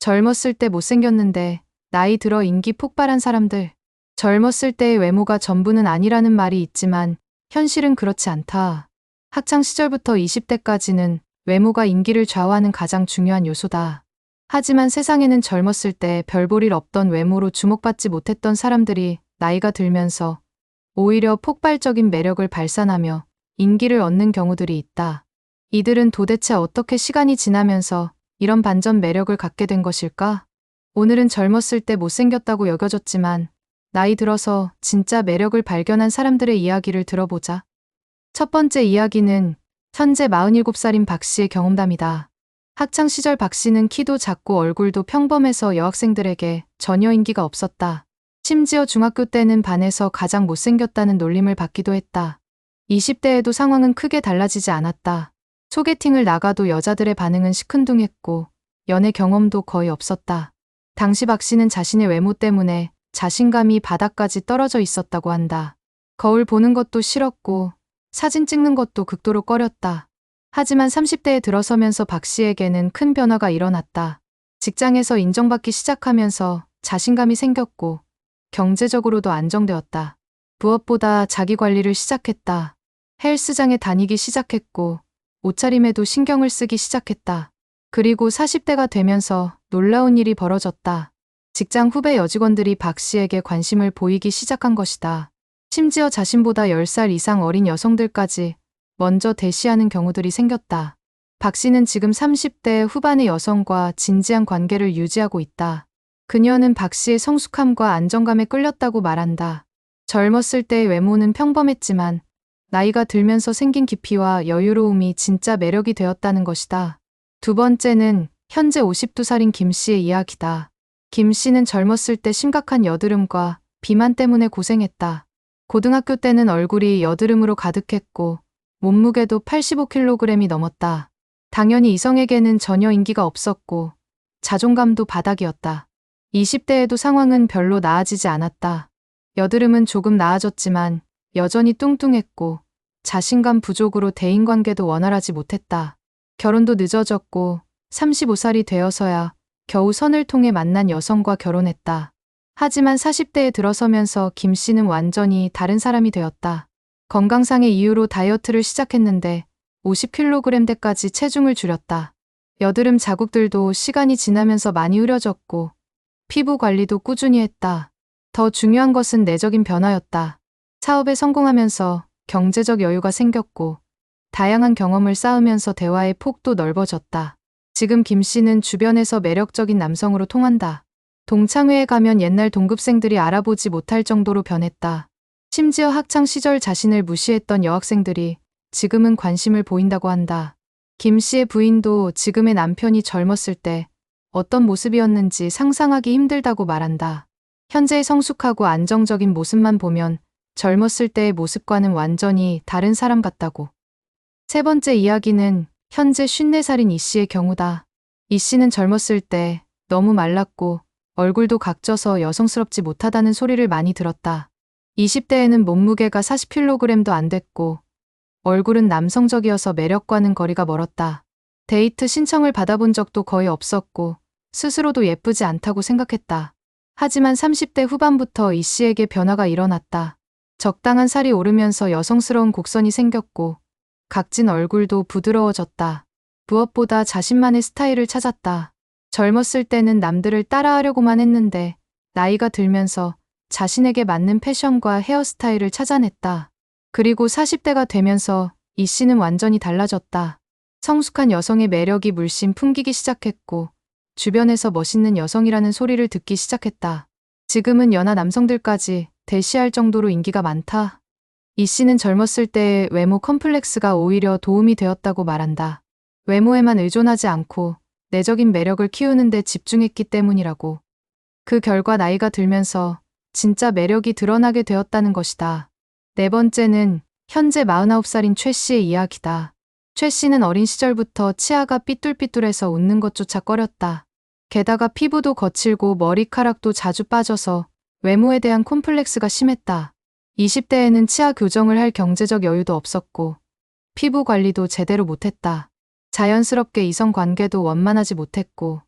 젊었을 때 못생겼는데 나이 들어 인기 폭발한 사람들. 젊었을 때의 외모가 전부는 아니라는 말이 있지만 현실은 그렇지 않다. 학창 시절부터 20대까지는 외모가 인기를 좌우하는 가장 중요한 요소다. 하지만 세상에는 젊었을 때 별 볼 일 없던 외모로 주목받지 못했던 사람들이 나이가 들면서 오히려 폭발적인 매력을 발산하며 인기를 얻는 경우들이 있다. 이들은 도대체 어떻게 시간이 지나면서 이런 반전 매력을 갖게 된 것일까? 오늘은 젊었을 때 못생겼다고 여겨졌지만 나이 들어서 진짜 매력을 발견한 사람들의 이야기를 들어보자. 첫 번째 이야기는 현재 47살인 박 씨의 경험담이다. 학창 시절 박 씨는 키도 작고 얼굴도 평범해서 여학생들에게 전혀 인기가 없었다. 심지어 중학교 때는 반에서 가장 못생겼다는 놀림을 받기도 했다. 20대에도 상황은 크게 달라지지 않았다. 소개팅을 나가도 여자들의 반응은 시큰둥했고 연애 경험도 거의 없었다. 당시 박 씨는 자신의 외모 때문에 자신감이 바닥까지 떨어져 있었다고 한다. 거울 보는 것도 싫었고 사진 찍는 것도 극도로 꺼렸다. 하지만 30대에 들어서면서 박 씨에게는 큰 변화가 일어났다. 직장에서 인정받기 시작하면서 자신감이 생겼고 경제적으로도 안정되었다. 무엇보다 자기 관리를 시작했다. 헬스장에 다니기 시작했고 옷차림에도 신경을 쓰기 시작했다. 그리고 40대가 되면서 놀라운 일이 벌어졌다. 직장 후배 여직원들이 박 씨에게 관심을 보이기 시작한 것이다. 심지어 자신보다 10살 이상 어린 여성들까지 먼저 대시하는 경우들이 생겼다. 박 씨는 지금 30대 후반의 여성과 진지한 관계를 유지하고 있다. 그녀는 박 씨의 성숙함과 안정감에 끌렸다고 말한다. 젊었을 때의 외모는 평범했지만 나이가 들면서 생긴 깊이와 여유로움이 진짜 매력이 되었다는 것이다. 두 번째는 현재 52살인 김 씨의 이야기다. 김 씨는 젊었을 때 심각한 여드름과 비만 때문에 고생했다. 고등학교 때는 얼굴이 여드름으로 가득했고 몸무게도 85kg이 넘었다. 당연히 이성에게는 전혀 인기가 없었고 자존감도 바닥이었다. 20대에도 상황은 별로 나아지지 않았다. 여드름은 조금 나아졌지만 여전히 뚱뚱했고 자신감 부족으로 대인관계도 원활하지 못했다. 결혼도 늦어졌고 35살이 되어서야 겨우 선을 통해 만난 여성과 결혼했다. 하지만 40대에 들어서면서 김 씨는 완전히 다른 사람이 되었다. 건강상의 이유로 다이어트를 시작했는데 50kg대까지 체중을 줄였다. 여드름 자국들도 시간이 지나면서 많이 흐려졌고 피부 관리도 꾸준히 했다. 더 중요한 것은 내적인 변화였다. 사업에 성공하면서 경제적 여유가 생겼고 다양한 경험을 쌓으면서 대화의 폭도 넓어졌다. 지금 김 씨는 주변에서 매력적인 남성으로 통한다. 동창회에 가면 옛날 동급생들이 알아보지 못할 정도로 변했다. 심지어 학창 시절 자신을 무시했던 여학생들이 지금은 관심을 보인다고 한다. 김 씨의 부인도 지금의 남편이 젊었을 때 어떤 모습이었는지 상상하기 힘들다고 말한다. 현재의 성숙하고 안정적인 모습만 보면 젊었을 때의 모습과는 완전히 다른 사람 같다고. 세 번째 이야기는 현재 54살인 이 씨의 경우다. 이 씨는 젊었을 때 너무 말랐고 얼굴도 각져서 여성스럽지 못하다는 소리를 많이 들었다. 20대에는 몸무게가 40kg도 안 됐고 얼굴은 남성적이어서 매력과는 거리가 멀었다. 데이트 신청을 받아본 적도 거의 없었고 스스로도 예쁘지 않다고 생각했다. 하지만 30대 후반부터 이 씨에게 변화가 일어났다. 적당한 살이 오르면서 여성스러운 곡선이 생겼고 각진 얼굴도 부드러워졌다. 무엇보다 자신만의 스타일을 찾았다. 젊었을 때는 남들을 따라하려고만 했는데 나이가 들면서 자신에게 맞는 패션과 헤어스타일을 찾아냈다. 그리고 40대가 되면서 이 씨는 완전히 달라졌다. 성숙한 여성의 매력이 물씬 풍기기 시작했고 주변에서 멋있는 여성이라는 소리를 듣기 시작했다. 지금은 연하 남성들까지 대시할 정도로 인기가 많다. 이 씨는 젊었을 때의 외모 컴플렉스가 오히려 도움이 되었다고 말한다. 외모에만 의존하지 않고 내적인 매력을 키우는 데 집중했기 때문이라고. 그 결과 나이가 들면서 진짜 매력이 드러나게 되었다는 것이다. 네 번째는 현재 49살인 최 씨의 이야기다. 최 씨는 어린 시절부터 치아가 삐뚤삐뚤해서 웃는 것조차 꺼렸다. 게다가 피부도 거칠고 머리카락도 자주 빠져서 외모에 대한 콤플렉스가 심했다. 20대에는 치아 교정을 할 경제적 여유도 없었고 피부 관리도 제대로 못했다. 자연스럽게 이성 관계도 원만하지 못했고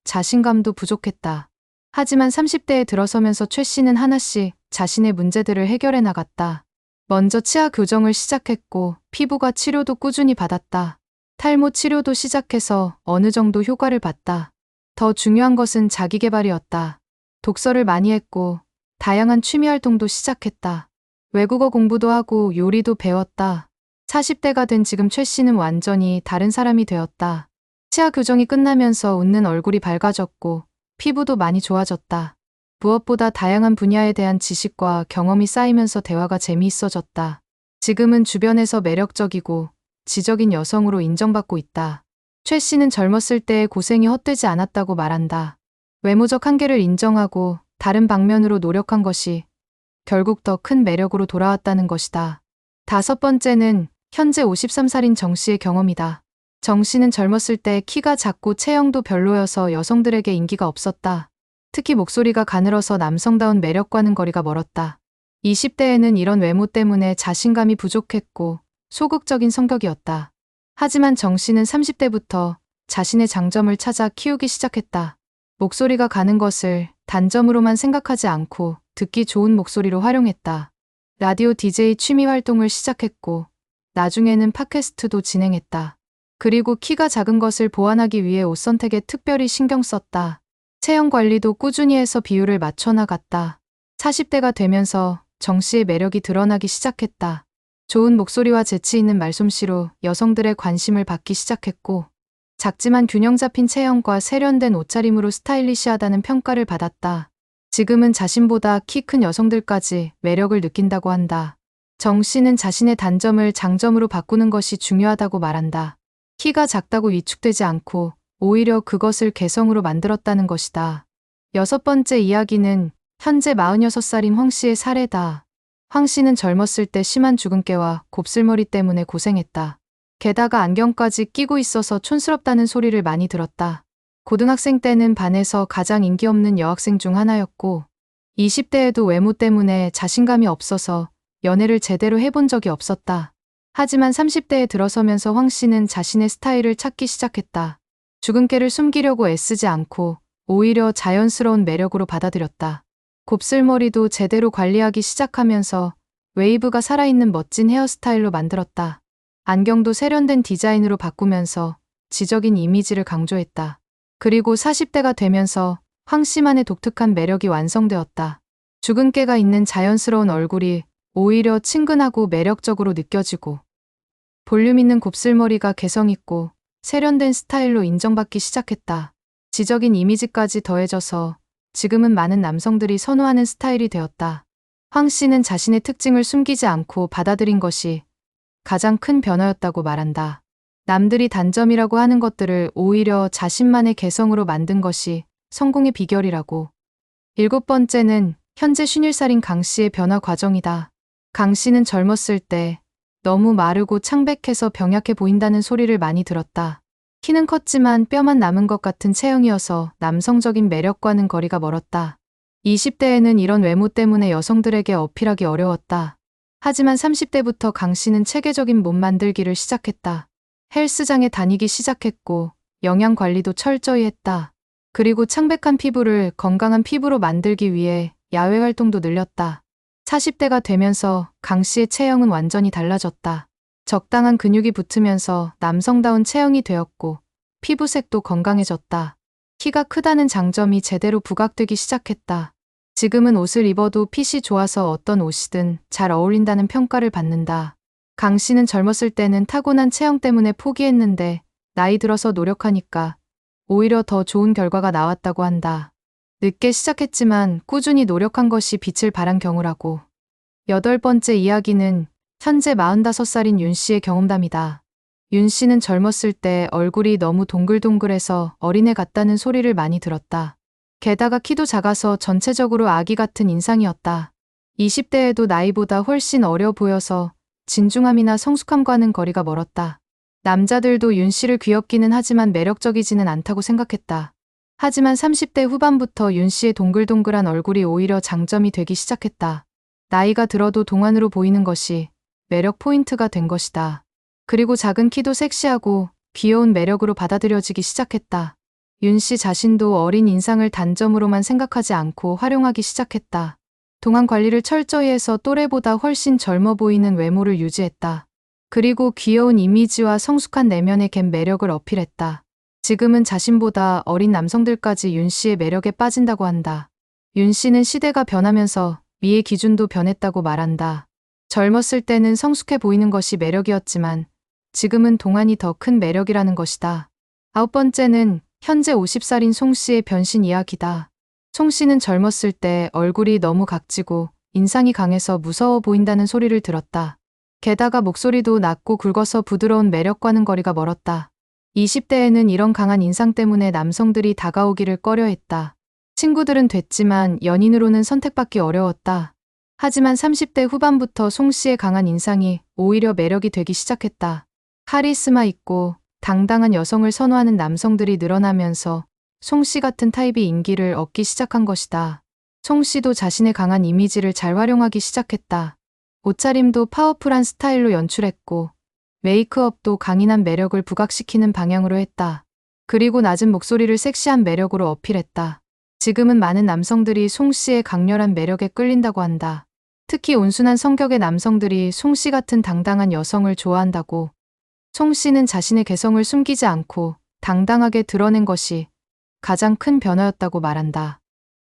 자신감도 부족했다. 하지만 30대에 들어서면서 최 씨는 하나씩 자신의 문제들을 해결해 나갔다. 먼저 치아 교정을 시작했고 피부과 치료도 꾸준히 받았다. 탈모 치료도 시작해서 어느 정도 효과를 봤다. 더 중요한 것은 자기 개발이었다. 독서를 많이 했고 다양한 취미 활동도 시작했다. 외국어 공부도 하고 요리도 배웠다. 40대가 된 지금 최 씨는 완전히 다른 사람이 되었다. 치아 교정이 끝나면서 웃는 얼굴이 밝아졌고 피부도 많이 좋아졌다. 무엇보다 다양한 분야에 대한 지식과 경험이 쌓이면서 대화가 재미있어졌다. 지금은 주변에서 매력적이고 지적인 여성으로 인정받고 있다. 최 씨는 젊었을 때의 고생이 헛되지 않았다고 말한다. 외모적 한계를 인정하고 다른 방면으로 노력한 것이 결국 더 큰 매력으로 돌아왔다는 것이다. 다섯 번째는 현재 53살인 정 씨의 경험이다. 정 씨는 젊었을 때 키가 작고 체형도 별로여서 여성들에게 인기가 없었다. 특히 목소리가 가늘어서 남성다운 매력과는 거리가 멀었다. 20대에는 이런 외모 때문에 자신감이 부족했고 소극적인 성격이었다. 하지만 정 씨는 30대부터 자신의 장점을 찾아 키우기 시작했다. 목소리가 가는 것을 단점으로만 생각하지 않고 듣기 좋은 목소리로 활용했다. 라디오 DJ 취미 활동을 시작했고 나중에는 팟캐스트도 진행했다. 그리고 키가 작은 것을 보완하기 위해 옷 선택에 특별히 신경 썼다. 체형 관리도 꾸준히 해서 비율을 맞춰 나갔다. 40대가 되면서 정 씨의 매력이 드러나기 시작했다. 좋은 목소리와 재치 있는 말솜씨로 여성들의 관심을 받기 시작했고 작지만 균형 잡힌 체형과 세련된 옷차림으로 스타일리시하다는 평가를 받았다. 지금은 자신보다 키 큰 여성들까지 매력을 느낀다고 한다. 정 씨는 자신의 단점을 장점으로 바꾸는 것이 중요하다고 말한다. 키가 작다고 위축되지 않고 오히려 그것을 개성으로 만들었다는 것이다. 여섯 번째 이야기는 현재 46살인 황 씨의 사례다. 황 씨는 젊었을 때 심한 주근깨와 곱슬머리 때문에 고생했다. 게다가 안경까지 끼고 있어서 촌스럽다는 소리를 많이 들었다. 고등학생 때는 반에서 가장 인기 없는 여학생 중 하나였고 20대에도 외모 때문에 자신감이 없어서 연애를 제대로 해본 적이 없었다. 하지만 30대에 들어서면서 황 씨는 자신의 스타일을 찾기 시작했다. 주근깨를 숨기려고 애쓰지 않고 오히려 자연스러운 매력으로 받아들였다. 곱슬머리도 제대로 관리하기 시작하면서 웨이브가 살아있는 멋진 헤어스타일로 만들었다. 안경도 세련된 디자인으로 바꾸면서 지적인 이미지를 강조했다. 그리고 40대가 되면서 황 씨만의 독특한 매력이 완성되었다. 주근깨가 있는 자연스러운 얼굴이 오히려 친근하고 매력적으로 느껴지고 볼륨 있는 곱슬머리가 개성있고 세련된 스타일로 인정받기 시작했다. 지적인 이미지까지 더해져서 지금은 많은 남성들이 선호하는 스타일이 되었다. 황 씨는 자신의 특징을 숨기지 않고 받아들인 것이 가장 큰 변화였다고 말한다. 남들이 단점이라고 하는 것들을 오히려 자신만의 개성으로 만든 것이 성공의 비결이라고. 일곱 번째는 현재 51살인 강 씨의 변화 과정이다. 강 씨는 젊었을 때 너무 마르고 창백해서 병약해 보인다는 소리를 많이 들었다. 키는 컸지만 뼈만 남은 것 같은 체형이어서 남성적인 매력과는 거리가 멀었다. 20대에는 이런 외모 때문에 여성들에게 어필하기 어려웠다. 하지만 30대부터 강 씨는 체계적인 몸 만들기를 시작했다. 헬스장에 다니기 시작했고 영양 관리도 철저히 했다. 그리고 창백한 피부를 건강한 피부로 만들기 위해 야외 활동도 늘렸다. 40대가 되면서 강 씨의 체형은 완전히 달라졌다. 적당한 근육이 붙으면서 남성다운 체형이 되었고 피부색도 건강해졌다. 키가 크다는 장점이 제대로 부각되기 시작했다. 지금은 옷을 입어도 핏이 좋아서 어떤 옷이든 잘 어울린다는 평가를 받는다. 강 씨는 젊었을 때는 타고난 체형 때문에 포기했는데 나이 들어서 노력하니까 오히려 더 좋은 결과가 나왔다고 한다. 늦게 시작했지만 꾸준히 노력한 것이 빛을 발한 경우라고. 여덟 번째 이야기는 현재 45살인 윤 씨의 경험담이다. 윤 씨는 젊었을 때 얼굴이 너무 동글동글해서 어린애 같다는 소리를 많이 들었다. 게다가 키도 작아서 전체적으로 아기 같은 인상이었다. 20대에도 나이보다 훨씬 어려 보여서 진중함이나 성숙함과는 거리가 멀었다. 남자들도 윤 씨를 귀엽기는 하지만 매력적이지는 않다고 생각했다. 하지만 30대 후반부터 윤 씨의 동글동글한 얼굴이 오히려 장점이 되기 시작했다. 나이가 들어도 동안으로 보이는 것이 매력 포인트가 된 것이다. 그리고 작은 키도 섹시하고 귀여운 매력으로 받아들여지기 시작했다. 윤 씨 자신도 어린 인상을 단점으로만 생각하지 않고 활용하기 시작했다. 동안 관리를 철저히 해서 또래보다 훨씬 젊어 보이는 외모를 유지했다. 그리고 귀여운 이미지와 성숙한 내면의 갭 매력을 어필했다. 지금은 자신보다 어린 남성들까지 윤 씨의 매력에 빠진다고 한다. 윤 씨는 시대가 변하면서 미의 기준도 변했다고 말한다. 젊었을 때는 성숙해 보이는 것이 매력이었지만 지금은 동안이 더 큰 매력이라는 것이다. 9번째는 현재 50살인 송 씨의 변신 이야기다. 송 씨는 젊었을 때 얼굴이 너무 각지고 인상이 강해서 무서워 보인다는 소리를 들었다. 게다가 목소리도 낮고 굵어서 부드러운 매력과는 거리가 멀었다. 20대에는 이런 강한 인상 때문에 남성들이 다가오기를 꺼려했다. 친구들은 됐지만 연인으로는 선택받기 어려웠다. 하지만 30대 후반부터 송 씨의 강한 인상이 오히려 매력이 되기 시작했다. 카리스마 있고 당당한 여성을 선호하는 남성들이 늘어나면서 송 씨 같은 타입이 인기를 얻기 시작한 것이다. 송 씨도 자신의 강한 이미지를 잘 활용하기 시작했다. 옷차림도 파워풀한 스타일로 연출했고 메이크업도 강인한 매력을 부각시키는 방향으로 했다. 그리고 낮은 목소리를 섹시한 매력으로 어필했다. 지금은 많은 남성들이 송 씨의 강렬한 매력에 끌린다고 한다. 특히 온순한 성격의 남성들이 송 씨 같은 당당한 여성을 좋아한다고. 송 씨는 자신의 개성을 숨기지 않고 당당하게 드러낸 것이 가장 큰 변화였다고 말한다.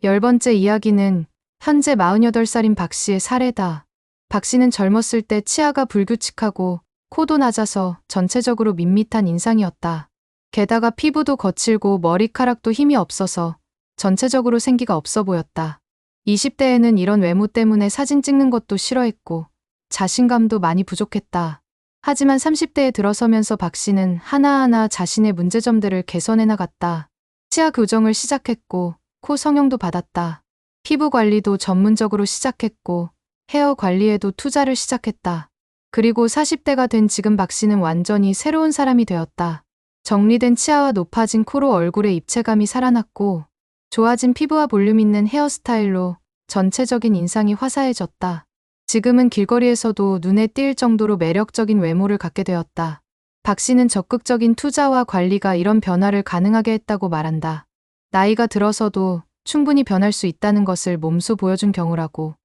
10번째 이야기는 현재 48살인 박 씨의 사례다. 박 씨는 젊었을 때 치아가 불규칙하고 코도 낮아서 전체적으로 밋밋한 인상이었다. 게다가 피부도 거칠고 머리카락도 힘이 없어서 전체적으로 생기가 없어 보였다. 20대에는 이런 외모 때문에 사진 찍는 것도 싫어했고 자신감도 많이 부족했다. 하지만 30대에 들어서면서 박 씨는 하나하나 자신의 문제점들을 개선해 나갔다. 치아 교정을 시작했고 코 성형도 받았다. 피부 관리도 전문적으로 시작했고 헤어 관리에도 투자를 시작했다. 그리고 40대가 된 지금 박 씨는 완전히 새로운 사람이 되었다. 정리된 치아와 높아진 코로 얼굴에 입체감이 살아났고 좋아진 피부와 볼륨 있는 헤어스타일로 전체적인 인상이 화사해졌다. 지금은 길거리에서도 눈에 띌 정도로 매력적인 외모를 갖게 되었다. 박 씨는 적극적인 투자와 관리가 이런 변화를 가능하게 했다고 말한다. 나이가 들어서도 충분히 변할 수 있다는 것을 몸소 보여준 경우라고.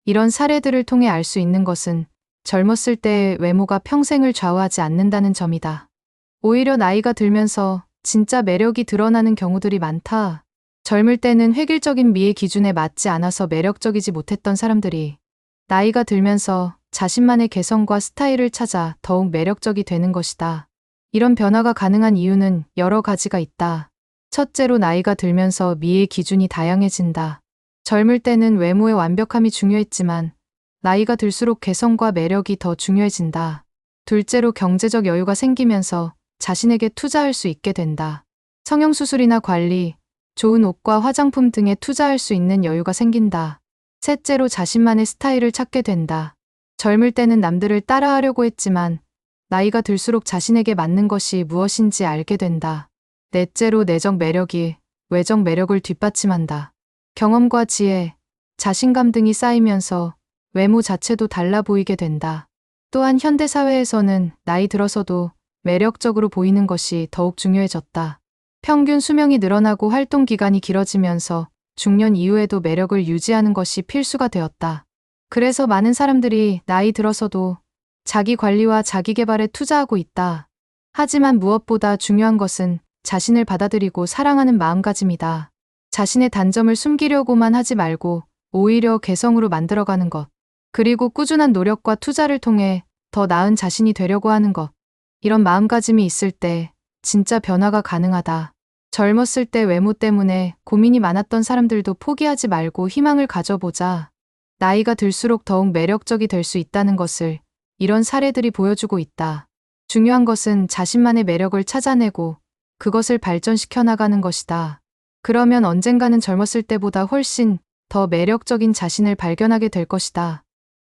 이런 사례들을 통해 알 수 있는 것은 젊었을 때의 외모가 평생을 좌우하지 않는다는 점이다. 오히려 나이가 들면서 진짜 매력이 드러나는 경우들이 많다. 젊을 때는 획일적인 미의 기준에 맞지 않아서 매력적이지 못했던 사람들이 나이가 들면서 자신만의 개성과 스타일을 찾아 더욱 매력적이 되는 것이다. 이런 변화가 가능한 이유는 여러 가지가 있다. 첫째로 나이가 들면서 미의 기준이 다양해진다. 젊을 때는 외모의 완벽함이 중요했지만 나이가 들수록 개성과 매력이 더 중요해진다. 둘째로 경제적 여유가 생기면서 자신에게 투자할 수 있게 된다. 성형수술이나 관리, 좋은 옷과 화장품 등에 투자할 수 있는 여유가 생긴다. 셋째로 자신만의 스타일을 찾게 된다. 젊을 때는 남들을 따라하려고 했지만 나이가 들수록 자신에게 맞는 것이 무엇인지 알게 된다. 넷째로 내적 매력이 외적 매력을 뒷받침한다. 경험과 지혜, 자신감 등이 쌓이면서 외모 자체도 달라 보이게 된다. 또한 현대사회에서는 나이 들어서도 매력적으로 보이는 것이 더욱 중요해졌다. 평균 수명이 늘어나고 활동 기간이 길어지면서 중년 이후에도 매력을 유지하는 것이 필수가 되었다. 그래서 많은 사람들이 나이 들어서도 자기 관리와 자기 개발에 투자하고 있다. 하지만 무엇보다 중요한 것은 자신을 받아들이고 사랑하는 마음가짐이다. 자신의 단점을 숨기려고만 하지 말고 오히려 개성으로 만들어가는 것. 그리고 꾸준한 노력과 투자를 통해 더 나은 자신이 되려고 하는 것. 이런 마음가짐이 있을 때 진짜 변화가 가능하다. 젊었을 때 외모 때문에 고민이 많았던 사람들도 포기하지 말고 희망을 가져보자. 나이가 들수록 더욱 매력적이 될 수 있다는 것을 이런 사례들이 보여주고 있다. 중요한 것은 자신만의 매력을 찾아내고 그것을 발전시켜 나가는 것이다. 그러면 언젠가는 젊었을 때보다 훨씬 더 매력적인 자신을 발견하게 될 것이다.